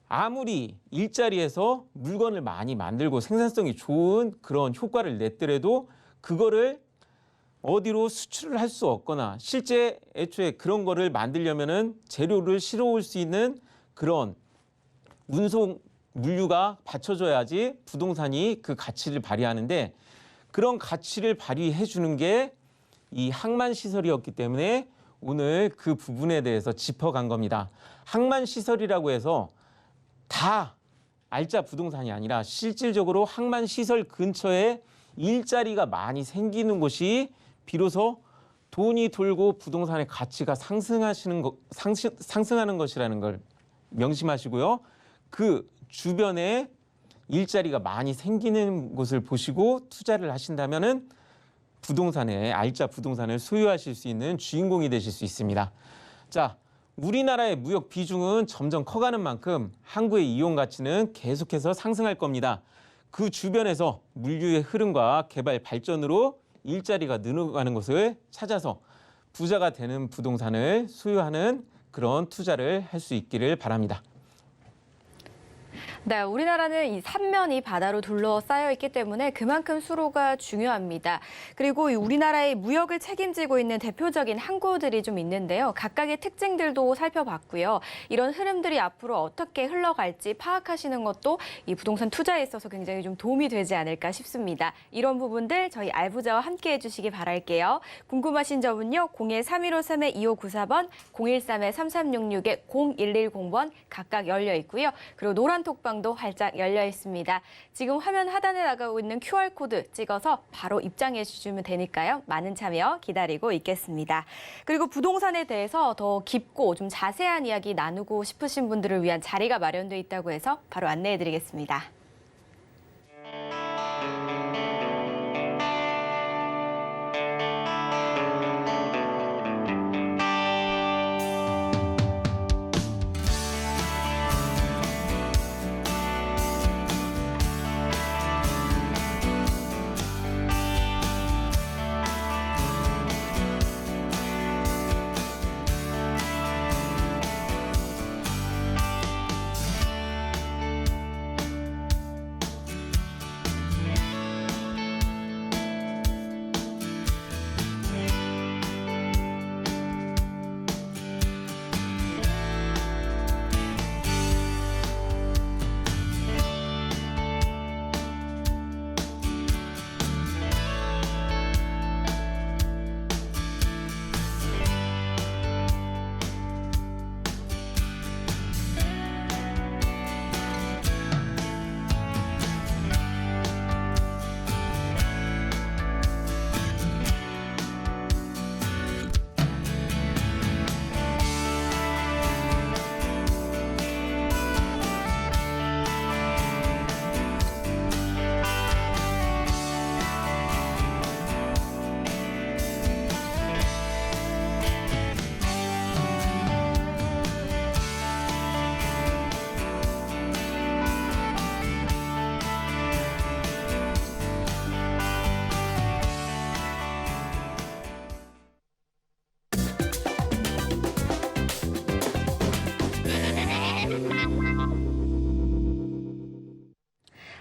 아무리 일자리에서 물건을 많이 만들고 생산성이 좋은 그런 효과를 냈더라도 그거를 어디로 수출을 할 수 없거나 실제 애초에 그런 거를 만들려면은 재료를 실어올 수 있는 그런 운송 물류가 받쳐줘야지 부동산이 그 가치를 발휘하는데 그런 가치를 발휘해 주는 게 이 항만 시설이었기 때문에 오늘 그 부분에 대해서 짚어간 겁니다. 항만 시설이라고 해서 다 알짜 부동산이 아니라 실질적으로 항만 시설 근처에 일자리가 많이 생기는 곳이 비로소 돈이 돌고 부동산의 가치가 상승하는 것이라는 걸 명심하시고요. 그 주변에 일자리가 많이 생기는 곳을 보시고 투자를 하신다면은 알짜 부동산을 소유하실 수 있는 주인공이 되실 수 있습니다. 자, 우리나라의 무역 비중은 점점 커가는 만큼 항구의 이용 가치는 계속해서 상승할 겁니다. 그 주변에서 물류의 흐름과 개발 발전으로 일자리가 늘어가는 것을 찾아서 부자가 되는 부동산을 소유하는 그런 투자를 할 수 있기를 바랍니다.
네, 우리나라는 이 삼면이 바다로 둘러싸여 있기 때문에 그만큼 수로가 중요합니다. 그리고 이 우리나라의 무역을 책임지고 있는 대표적인 항구들이 좀 있는데요. 각각의 특징들도 살펴봤고요. 이런 흐름들이 앞으로 어떻게 흘러갈지 파악하시는 것도 이 부동산 투자에 있어서 굉장히 좀 도움이 되지 않을까 싶습니다. 이런 부분들 저희 알부자와 함께 해주시기 바랄게요. 궁금하신 점은요. 013-2594번, 013-3366-0110번 각각 열려 있고요. 그리고 노란 톡방도 활짝 열려 있습니다. 지금 화면 하단에 나가고 있는 QR코드 찍어서 바로 입장해 주시면 되니까요. 많은 참여 기다리고 있겠습니다. 그리고 부동산에 대해서 더 깊고 좀 자세한 이야기 나누고 싶으신 분들을 위한 자리가 마련돼 있다고 해서 바로 안내해 드리겠습니다.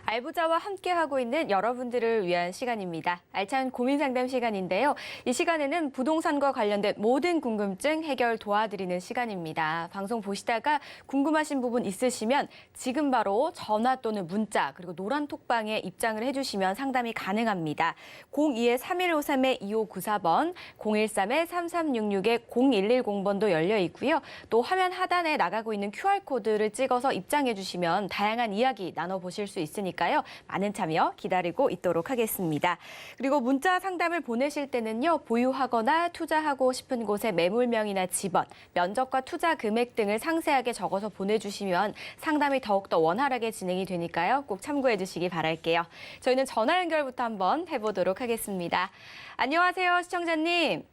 알부자와 함께하고 있는 여러분들을 위한 시간입니다. 알찬 고민 상담 시간인데요. 이 시간에는 부동산과 관련된 모든 궁금증 해결 도와드리는 시간입니다. 방송 보시다가 궁금하신 부분 있으시면 지금 바로 전화 또는 문자 그리고 노란 톡방에 입장을 해주시면 상담이 가능합니다. 02-3153-2594번, 013-3366-0110번도 열려 있고요. 또 화면 하단에 나가고 있는 QR코드를 찍어서 입장해 주시면 다양한 이야기 나눠보실 수 있으니까요. 많은 참여 기다리고 있도록 하겠습니다. 그리고 문자 상담을 보내실 때는요. 보유하거나 투자하고 싶은 곳의 매물명이나 지번, 면적과 투자 금액 등을 상세하게 적어서 보내주시면 상담이 더욱더 원활하게 진행이 되니까요. 꼭 참고해 주시기 바랄게요. 저희는 전화 연결부터 한번 해보도록 하겠습니다. 안녕하세요, 시청자님.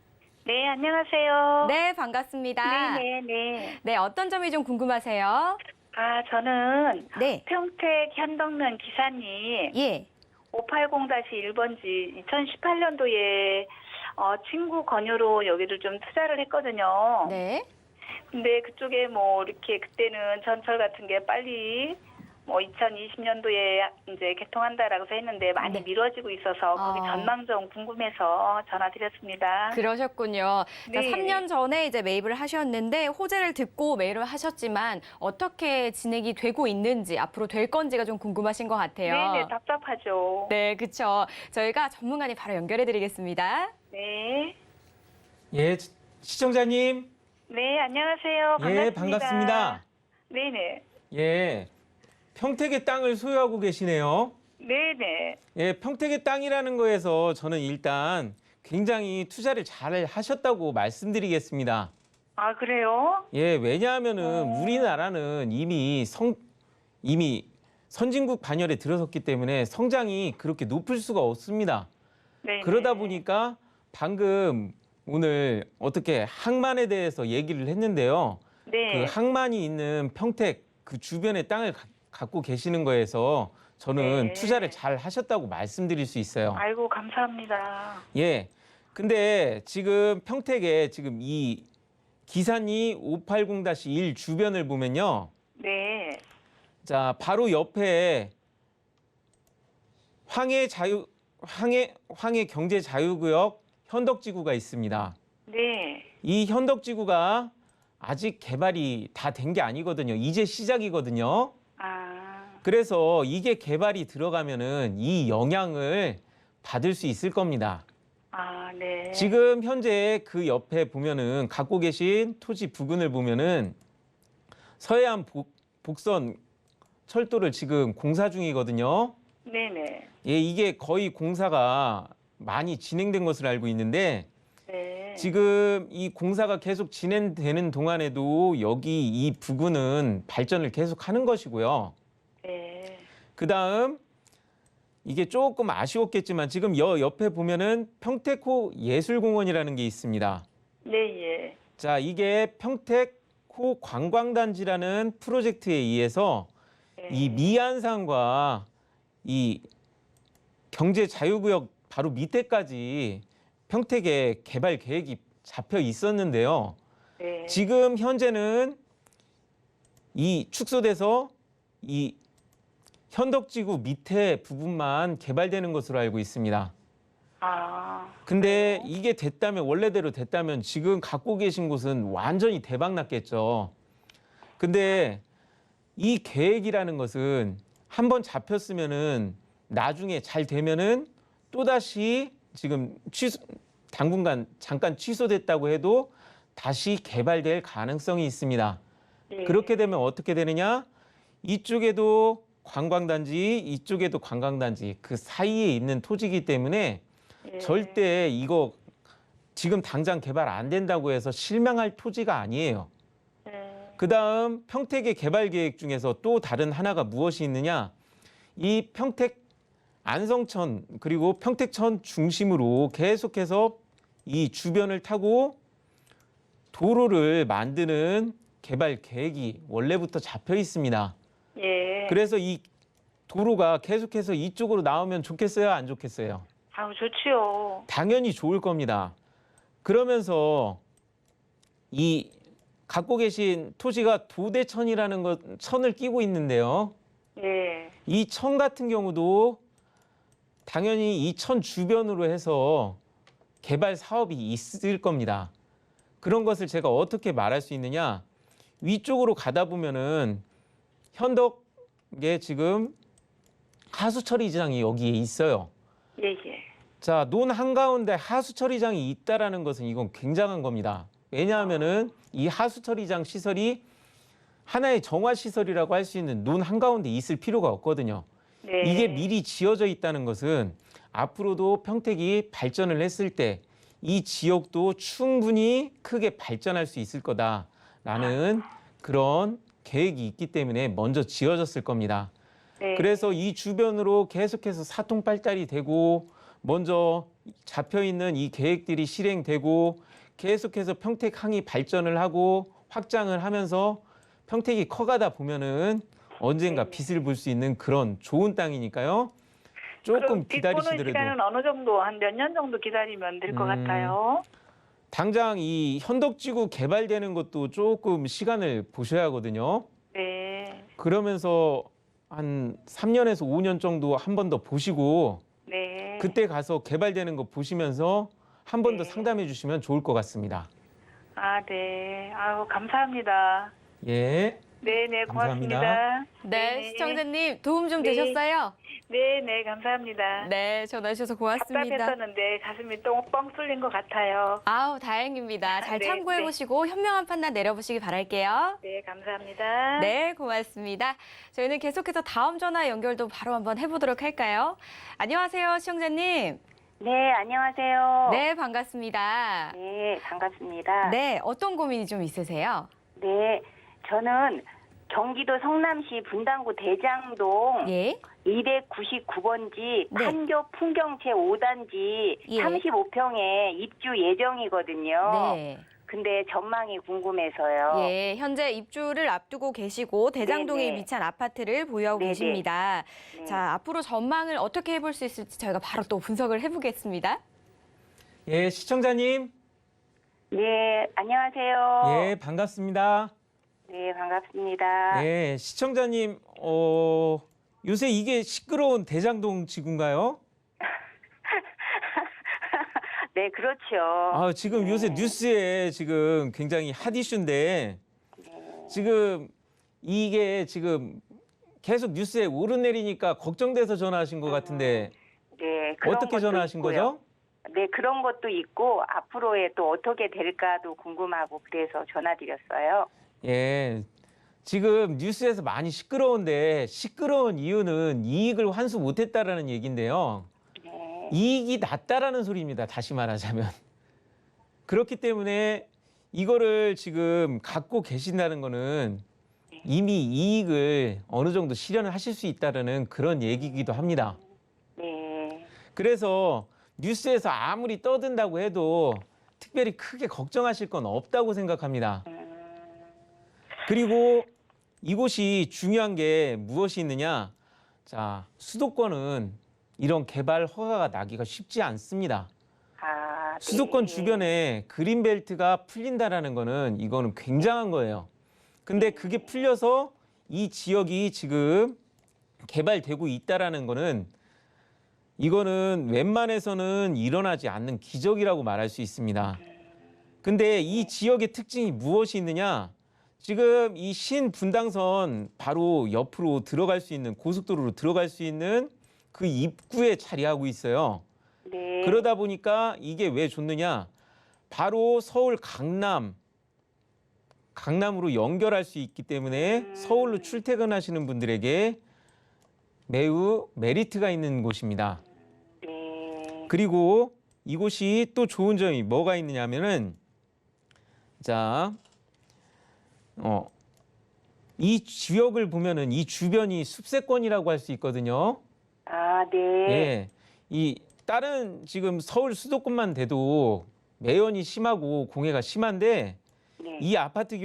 네, 안녕하세요.
네, 반갑습니다.
네.
네, 어떤 점이 좀 궁금하세요?
저는
네.
평택 현덕면 기사님
예.
580-1번지 2018년도에 친구 권유로 여기를 좀 투자를 했거든요.
네.
근데 그쪽에 뭐 이렇게 그때는 전철 같은 게 빨리 뭐 2020년도에 이제 개통한다라고 해서 했는데 많이
네.
미뤄지고 있어서 거기 전망 좀 궁금해서 전화드렸습니다.
그러셨군요.
네.
3년 전에 이제 매입을 하셨는데 호재를 듣고 매입을 하셨지만 어떻게 진행이 되고 있는지 앞으로 될 건지가 좀 궁금하신 것 같아요.
네네, 답답하죠.
네, 그렇죠. 저희가 전문가님 바로 연결해 드리겠습니다.
네.
예, 시청자님.
네, 안녕하세요.
예,
반갑습니다.
반갑습니다.
네네.
예, 평택의 땅을 소유하고 계시네요.
네네.
예, 평택의 땅이라는 거에서 저는 일단 굉장히 투자를 잘 하셨다고 말씀드리겠습니다.
그래요?
예, 왜냐하면은 우리나라는 이미 선진국 반열에 들어섰기 때문에 성장이 그렇게 높을 수가 없습니다.
네.
그러다 보니까 방금 오늘 어떻게 항만에 대해서 얘기를 했는데요.
네.
그 항만이 있는 평택 그 주변의 땅을 갖고 계시는 거에서 저는
네.
투자를 잘 하셨다고 말씀드릴 수 있어요.
아이고, 감사합니다.
예. 근데 지금 평택에 지금 이 기산이 580-1 주변을 보면요.
네.
자, 바로 옆에 황해 경제자유구역 현덕지구가 있습니다.
네.
이 현덕지구가 아직 개발이 다 된 게 아니거든요. 이제 시작이거든요.
아,
그래서 이게 개발이 들어가면은 이 영향을 받을 수 있을 겁니다.
아, 네.
지금 현재 그 옆에 보면은 갖고 계신 토지 부근을 보면은 서해안 복선 철도를 지금 공사 중이거든요.
네네.
예, 이게 거의 공사가 많이 진행된 것으로 알고 있는데
네.
지금 이 공사가 계속 진행되는 동안에도 여기 이 부근은 발전을 계속 하는 것이고요.
네.
그다음 이게 조금 아쉬웠겠지만 지금 옆에 보면은 평택호 예술공원이라는 게 있습니다.
네, 예.
자, 이게 평택호 관광단지라는 프로젝트에 의해서
네.
이 미안산과 이 경제자유구역 바로 밑에까지 평택에 개발 계획이 잡혀 있었는데요.
네.
지금 현재는 이 축소돼서 이 현덕지구 밑에 부분만 개발되는 것으로 알고 있습니다.
아,
근데 이게 됐다면, 원래대로 됐다면 지금 갖고 계신 곳은 완전히 대박 났겠죠. 근데 이 계획이라는 것은 한번 잡혔으면은 나중에 잘 되면은 또다시 지금 당분간 잠깐 취소됐다고 해도 다시 개발될 가능성이 있습니다.
네.
그렇게 되면 어떻게 되느냐? 이쪽에도 관광단지, 이쪽에도 관광단지, 그 사이에 있는 토지이기 때문에
네.
절대 이거 지금 당장 개발 안 된다고 해서 실망할 토지가 아니에요.
네.
그다음 평택의 개발 계획 중에서 또 다른 하나가 무엇이 있느냐? 이 평택 안성천 그리고 평택천 중심으로 계속해서 이 주변을 타고 도로를 만드는 개발 계획이 원래부터 잡혀 있습니다.
예.
그래서 이 도로가 계속해서 이쪽으로 나오면 좋겠어요, 안 좋겠어요?
아우, 좋지요.
당연히 좋을 겁니다. 그러면서 이 갖고 계신 토지가 도대천이라는 천을 끼고 있는데요.
예.
이 천 같은 경우도 당연히 이 천 주변으로 해서 개발 사업이 있을 겁니다. 그런 것을 제가 어떻게 말할 수 있느냐? 위쪽으로 가다 보면은 현덕에 지금 하수처리장이 여기에 있어요.
예, 예.
자, 논 한가운데 하수처리장이 있다라는 것은 이건 굉장한 겁니다. 왜냐하면은 이 하수처리장 시설이 하나의 정화시설이라고 할 수 있는 논 한가운데 있을 필요가 없거든요.
네.
이게 미리 지어져 있다는 것은 앞으로도 평택이 발전을 했을 때 이 지역도 충분히 크게 발전할 수 있을 거다라는 그런 계획이 있기 때문에 먼저 지어졌을 겁니다.
네.
그래서 이 주변으로 계속해서 사통팔달이 되고 먼저 잡혀있는 이 계획들이 실행되고 계속해서 평택항이 발전을 하고 확장을 하면서 평택이 커가다 보면은 언젠가 빛을 볼 수 있는 그런 좋은 땅이니까요. 조금
그럼 빚 보는
기다리시더라도
시간은 어느 정도, 한 몇 년 정도 기다리면 될 것 같아요?
당장 이 현덕지구 개발되는 것도 조금 시간을 보셔야 하거든요.
네.
그러면서 한 3년에서 5년 정도 한 번 더 보시고
네.
그때 가서 개발되는 거 보시면서 한 번 더
네.
상담해 주시면 좋을 것 같습니다.
아, 네. 아우, 감사합니다.
예.
네네,
감사합니다.
고맙습니다.
네,
네네.
시청자님 도움 좀
네.
되셨어요?
네네, 감사합니다.
네, 전화 주셔서 고맙습니다.
답답했었는데 가슴이 똥 뻥 뚫린 것 같아요.
아우, 다행입니다. 잘
네,
참고해보시고 현명한 판단 내려보시기 바랄게요.
네, 감사합니다.
네, 고맙습니다. 저희는 계속해서 다음 전화 연결도 바로 한번 해보도록 할까요? 안녕하세요, 시청자님.
네, 안녕하세요.
네, 반갑습니다.
네, 반갑습니다.
네, 어떤 고민이 좀 있으세요?
네, 저는 경기도 성남시 분당구 대장동
예.
299번지
네.
판교 풍경 제5단지
예.
35평에 입주 예정이거든요.
네.
근데 전망이 궁금해서요.
예, 현재 입주를 앞두고 계시고 대장동에
네네.
위치한 아파트를 보유하고
네네.
계십니다.
네.
자, 앞으로 전망을 어떻게 해볼 수 있을지 저희가 바로 또 분석을 해보겠습니다.
예, 시청자님.
네, 안녕하세요.
예, 반갑습니다.
네, 반갑습니다.
네, 시청자님, 요새 이게 시끄러운 대장동 지구인가요?
네, 그렇죠.
아, 지금
네.
요새 뉴스에 지금 굉장히 핫 이슈인데 지금 이게 지금 계속 뉴스에 오르내리니까 걱정돼서 전화하신 것 같은데
네, 그런
어떻게
것도
전화하신
있고요.
거죠?
네, 그런 것도 있고 앞으로의 또 어떻게 될까도 궁금하고 그래서 전화드렸어요.
예. 지금 뉴스에서 많이 시끄러운데 시끄러운 이유는 이익을 환수 못했다라는 얘기인데요.
네.
이익이 낮다라는 소리입니다. 다시 말하자면. 그렇기 때문에 이거를 지금 갖고 계신다는 거는 이미 이익을 어느 정도 실현을 하실 수 있다는 그런 얘기이기도 합니다.
네.
그래서 뉴스에서 아무리 떠든다고 해도 특별히 크게 걱정하실 건 없다고 생각합니다. 그리고 이곳이 중요한 게 무엇이 있느냐? 자, 수도권은 이런 개발 허가가 나기가 쉽지 않습니다.
아, 네.
수도권 주변에 그린벨트가 풀린다라는 거는 이거는 굉장한 거예요. 근데 그게 풀려서 이 지역이 지금 개발되고 있다라는 거는 이거는 웬만해서는 일어나지 않는 기적이라고 말할 수 있습니다. 근데 이 지역의 특징이 무엇이 있느냐? 지금 이 신분당선 바로 옆으로 들어갈 수 있는 고속도로로 들어갈 수 있는 그 입구에 자리하고 있어요.
네.
그러다 보니까 이게 왜 좋느냐? 바로 서울 강남으로 연결할 수 있기 때문에 서울로 출퇴근하시는 분들에게 매우 메리트가 있는 곳입니다.
네.
그리고 이곳이 또 좋은 점이 뭐가 있느냐면은 자, 이 지역을 보면은 이 주변이 숲세권이라고 할 수 있거든요.
아, 네.
예, 이 다른 지금 서울 수도권만 돼도 매연이 심하고 공해가 심한데
네.
이 아파트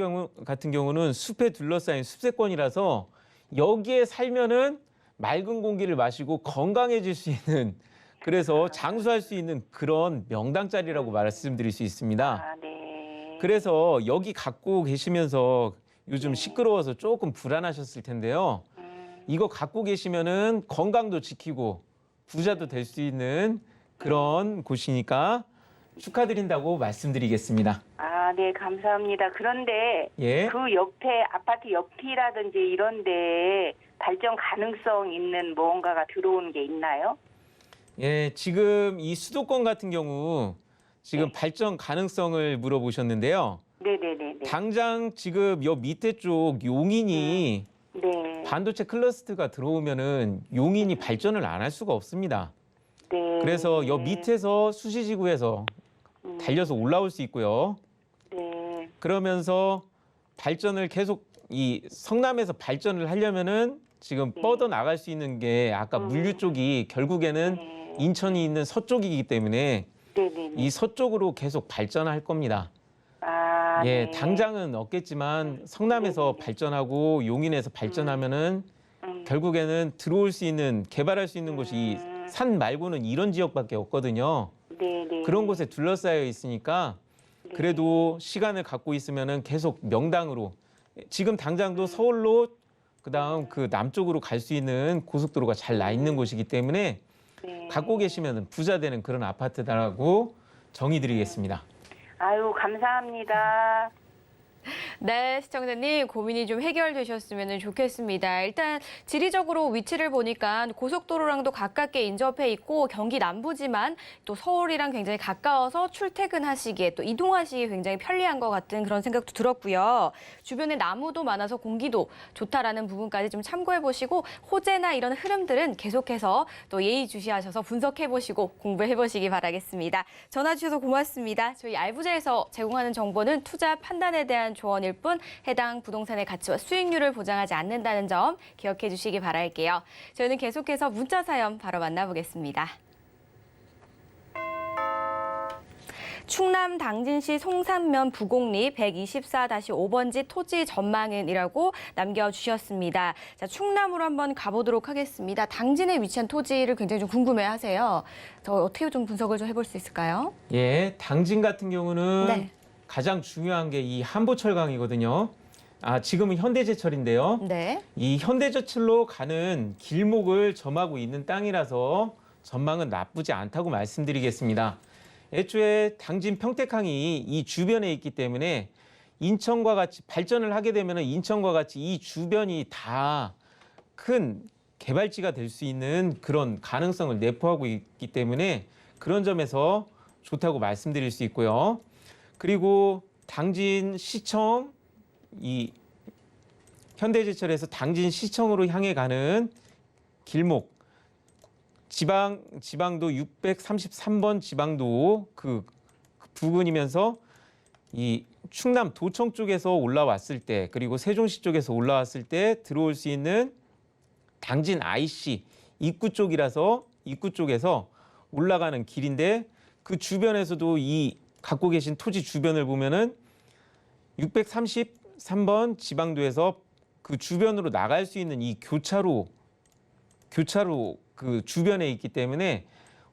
같은 경우는 숲에 둘러싸인 숲세권이라서 여기에 살면은 맑은 공기를 마시고 건강해질 수 있는 그래서 장수할 수 있는 그런 명당 자리라고 말씀드릴 수 있습니다.
아, 네.
그래서 여기 갖고 계시면서 요즘 시끄러워서 조금 불안하셨을 텐데요. 이거 갖고 계시면은 건강도 지키고 부자도 될 수 있는 그런 곳이니까 축하드린다고 말씀드리겠습니다.
아, 네, 감사합니다. 그런데
예.
그 옆에 아파트 옆이라든지 이런 데 발전 가능성 있는 무언가가 들어온 게 있나요?
예, 지금 이 수도권 같은 경우 지금 발전 가능성을 물어보셨는데요.
네네네.
당장 지금 요 밑에 쪽 용인이
네.
반도체 클러스터가 들어오면은 용인이 발전을 안 할 수가 없습니다.
네.
그래서 요 밑에서 수시지구에서 달려서 올라올 수 있고요.
네.
그러면서 발전을 계속 이 성남에서 발전을 하려면은 지금 뻗어 나갈 수 있는 게 아까 물류 쪽이 결국에는
네.
인천이 있는 서쪽이기 때문에
네네네.
이 서쪽으로 계속 발전할 겁니다.
아,
예,
네.
당장은 없겠지만 성남에서 발전하고 용인에서 발전하면은 결국에는 들어올 수 있는 개발할 수 있는 곳이 산 말고는 이런 지역밖에 없거든요.
네네.
그런 곳에 둘러싸여 있으니까 그래도 시간을 갖고 있으면은 계속 명당으로 지금 당장도 서울로 그다음 그 남쪽으로 갈 수 있는 고속도로가 잘 나 있는 곳이기 때문에
네.
갖고 계시면은 부자 되는 그런 아파트다라고 정의드리겠습니다.
아유, 감사합니다.
네, 시청자님 고민이 좀 해결되셨으면 좋겠습니다. 일단 지리적으로 위치를 보니까 고속도로랑도 가깝게 인접해 있고 경기 남부지만 또 서울이랑 굉장히 가까워서 출퇴근하시기에 또 이동하시기에 굉장히 편리한 것 같은 그런 생각도 들었고요. 주변에 나무도 많아서 공기도 좋다라는 부분까지 좀 참고해 보시고 호재나 이런 흐름들은 계속해서 또 예의주시하셔서 분석해 보시고 공부해 보시기 바라겠습니다. 전화 주셔서 고맙습니다. 저희 알부자에서 제공하는 정보는 투자 판단에 대한 조언일 뿐 해당 부동산의 가치와 수익률을 보장하지 않는다는 점 기억해 주시기 바랄게요. 저희는 계속해서 문자 사연 바로 만나보겠습니다. 충남 당진시 송산면 부곡리 124-5번지 토지 전망은이라고 남겨주셨습니다. 자, 충남으로 한번 가보도록 하겠습니다. 당진에 위치한 토지를 굉장히 좀 궁금해하세요. 저 어떻게 좀 분석을 좀 해볼 수 있을까요?
예, 당진 같은 경우는
네.
가장 중요한 게 이 한보철강이거든요. 지금은 현대제철인데요.
네.
이 현대제철로 가는 길목을 점하고 있는 땅이라서 전망은 나쁘지 않다고 말씀드리겠습니다. 애초에 당진 평택항이 이 주변에 있기 때문에 인천과 같이 발전을 하게 되면 인천과 같이 이 주변이 다 큰 개발지가 될 수 있는 그런 가능성을 내포하고 있기 때문에 그런 점에서 좋다고 말씀드릴 수 있고요. 그리고 당진시청, 이 현대제철에서 당진시청으로 향해 가는 길목, 지방도 633번 지방도 그 부근이면서 이 충남 도청 쪽에서 올라왔을 때, 그리고 세종시 쪽에서 올라왔을 때 들어올 수 있는 당진 IC 입구 쪽이라서 입구 쪽에서 올라가는 길인데, 그 주변에서도 이 갖고 계신 토지 주변을 보면은 633번 지방도에서 그 주변으로 나갈 수 있는 이 교차로 그 주변에 있기 때문에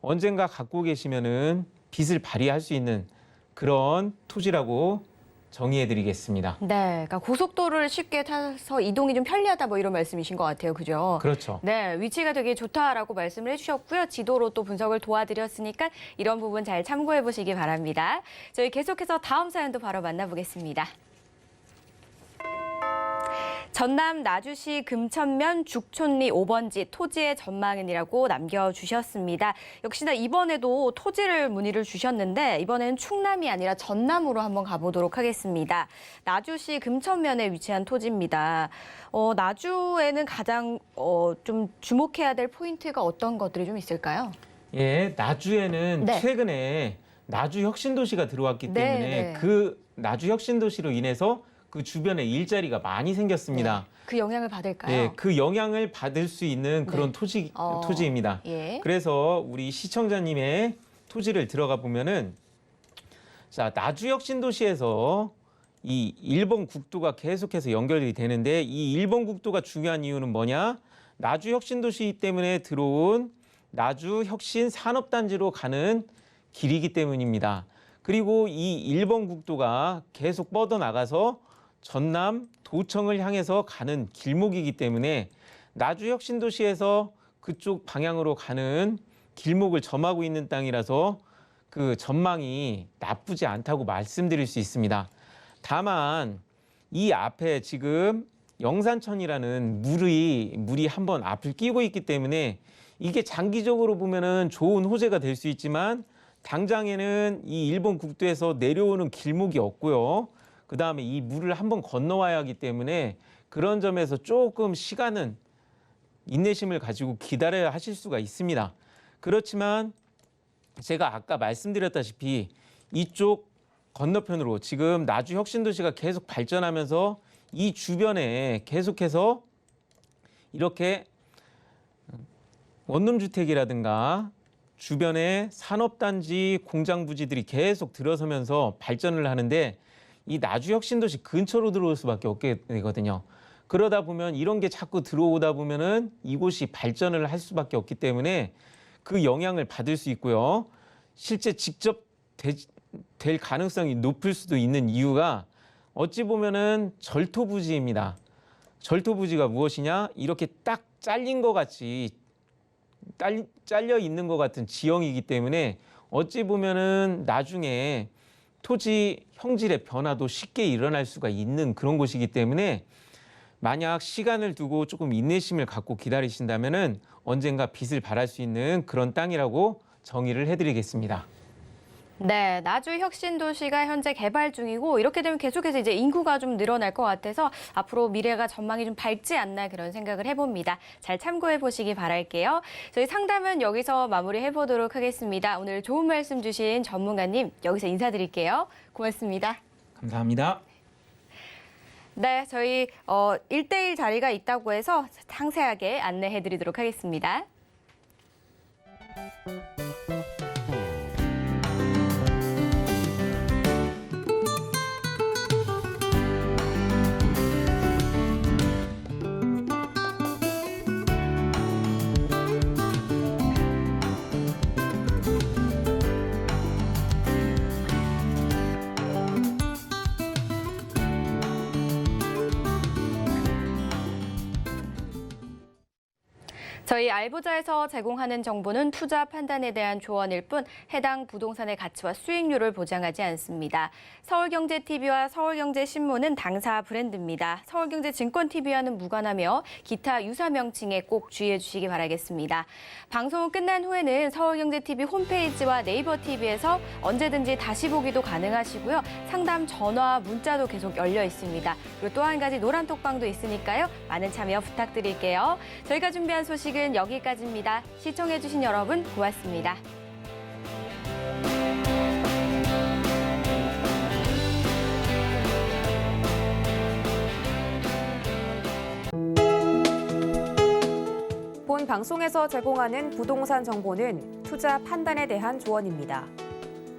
언젠가 갖고 계시면은 빚을 발휘할 수 있는 그런 토지라고 정의해드리겠습니다.
네, 그러니까 고속도로를 쉽게 타서 이동이 좀 편리하다 뭐 이런 말씀이신 것 같아요. 그죠?
그렇죠.
네, 위치가 되게 좋다라고 말씀을 해주셨고요. 지도로 또 분석을 도와드렸으니까 이런 부분 잘 참고해 보시기 바랍니다. 저희 계속해서 다음 사연도 바로 만나보겠습니다. 전남 나주시 금천면 죽촌리 5번지 토지의 전망은이라고 남겨주셨습니다. 역시나 이번에도 토지를 문의를 주셨는데 이번에는 충남이 아니라 전남으로 한번 가보도록 하겠습니다. 나주시 금천면에 위치한 토지입니다. 나주에는 가장 좀 주목해야 될 포인트가 어떤 것들이 좀 있을까요?
예, 나주에는
네.
최근에 나주 혁신도시가 들어왔기 때문에
네.
그 나주 혁신도시로 인해서 그 주변에 일자리가 많이 생겼습니다.
그 영향을 받을까요?
예, 그 영향을 받을 수 있는 그런
네.
토지입니다.
예.
그래서 우리 시청자님의 토지를 들어가 보면은, 자, 나주 혁신도시에서 이 1번 국도가 계속해서 연결이 되는데, 이 1번 국도가 중요한 이유는 뭐냐? 나주 혁신도시 때문에 들어온 나주 혁신 산업단지로 가는 길이기 때문입니다. 그리고 이 1번 국도가 계속 뻗어나가서 전남 도청을 향해서 가는 길목이기 때문에 나주 혁신도시에서 그쪽 방향으로 가는 길목을 점하고 있는 땅이라서 그 전망이 나쁘지 않다고 말씀드릴 수 있습니다. 다만 이 앞에 지금 영산천이라는 물이 한번 앞을 끼고 있기 때문에 이게 장기적으로 보면은 좋은 호재가 될 수 있지만 당장에는 이 일본 국도에서 내려오는 길목이 없고요. 그 다음에 이 물을 한번 건너와야 하기 때문에 그런 점에서 조금 시간은 인내심을 가지고 기다려야 하실 수가 있습니다. 그렇지만 제가 아까 말씀드렸다시피 이쪽 건너편으로 지금 나주 혁신도시가 계속 발전하면서 이 주변에 계속해서 이렇게 원룸주택이라든가 주변에 산업단지, 공장부지들이 계속 들어서면서 발전을 하는데 이 나주 혁신도시 근처로 들어올 수밖에 없게 되거든요. 그러다 보면 이런 게 자꾸 들어오다 보면은 이곳이 발전을 할 수밖에 없기 때문에 그 영향을 받을 수 있고요. 실제 직접 될 가능성이 높을 수도 있는 이유가 어찌 보면은 절토부지입니다. 절토부지가 무엇이냐? 이렇게 딱 잘린 것 같이 잘려 있는 것 같은 지형이기 때문에 어찌 보면은 나중에 토지 형질의 변화도 쉽게 일어날 수가 있는 그런 곳이기 때문에 만약 시간을 두고 조금 인내심을 갖고 기다리신다면은 언젠가 빚을 발할 수 있는 그런 땅이라고 정의를 해드리겠습니다.
네, 나주 혁신도시가 현재 개발 중이고 이렇게 되면 계속해서 이제 인구가 좀 늘어날 것 같아서 앞으로 미래가 전망이 좀 밝지 않나 그런 생각을 해봅니다. 잘 참고해 보시기 바랄게요. 저희 상담은 여기서 마무리해 보도록 하겠습니다. 오늘 좋은 말씀 주신 전문가님 여기서 인사드릴게요. 고맙습니다.
감사합니다.
네, 저희 1대1 자리가 있다고 해서 상세하게 안내해 드리도록 하겠습니다. 저희 알부자에서 제공하는 정보는 투자 판단에 대한 조언일 뿐 해당 부동산의 가치와 수익률을 보장하지 않습니다. 서울경제TV와 서울경제신문은 당사 브랜드입니다. 서울경제증권TV와는 무관하며 기타 유사 명칭에 꼭 주의해 주시기 바라겠습니다. 방송 끝난 후에는 서울경제TV 홈페이지와 네이버TV에서 언제든지 다시 보기도 가능하시고요. 상담 전화, 문자도 계속 열려 있습니다. 그리고 또 한 가지 노란 톡방도 있으니까요. 많은 참여 부탁드릴게요. 저희가 준비한 소식은 여기까지입니다. 시청해주신 여러분 고맙습니다.
본 방송에서 제공하는 부동산 정보는 투자 판단에 대한 조언입니다.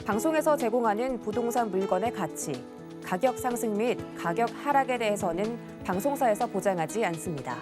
방송에서 제공하는 부동산 물건의 가치, 가격 상승 및 가격 하락에 대해서는 방송사에서 보장하지 않습니다.